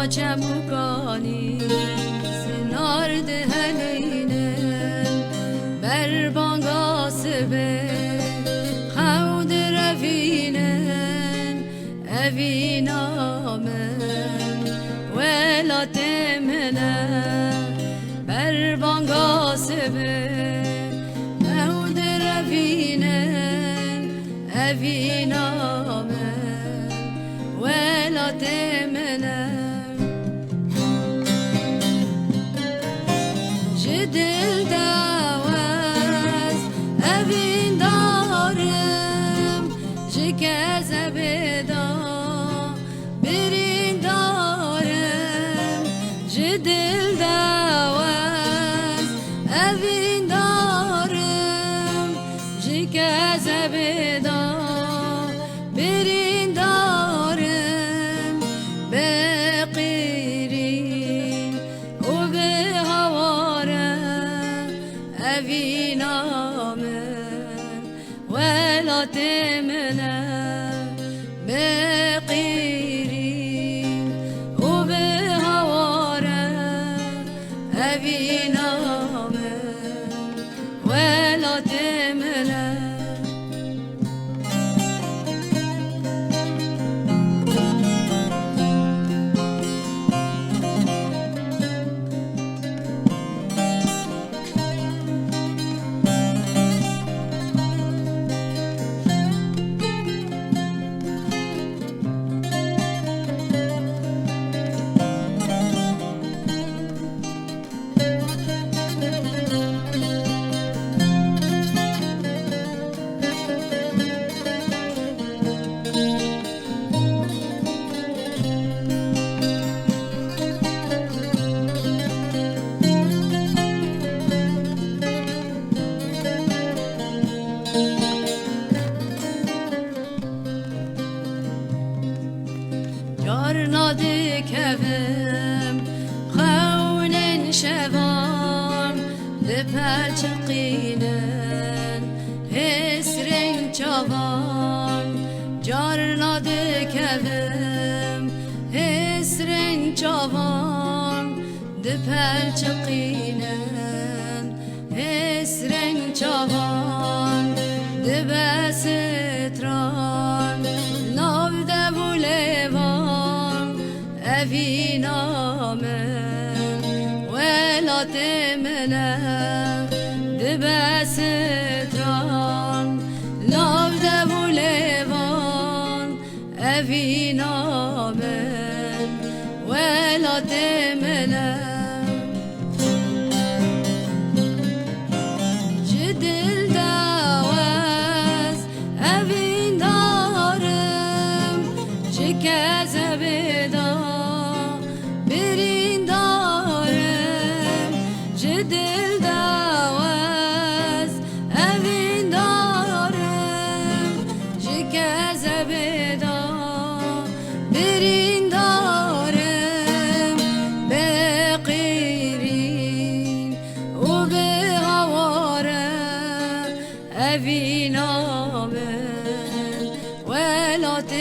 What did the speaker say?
چموکانی سنار دهلینن بر بانگا سبه خود روینن اوینامن ولات منه بر بانگا سبه خود روینن اوینامن ولات منه دل دواز اوین دارم جکز بدا برین دارم دل دواز اوین دارم جکز بدا برین دارم بقیرین و به اوینامن ولات منه بقیرین و به هواره اوینامن ولات منه نادی کبم خونن شوام لپچقینن هسرین چوام جار نادی کبم هسرین چوام لپچقینن هسرین چوام دبستران ناو دبولوان اوینامن ولات منه دبستران ناو دبولوان اوینامن ولات منه دل دواز اوین دارم جکز بدا برین دارم دل دواز اوین دارم جکز بدا برین دارم بقیرین و به هواره اوینامن ولات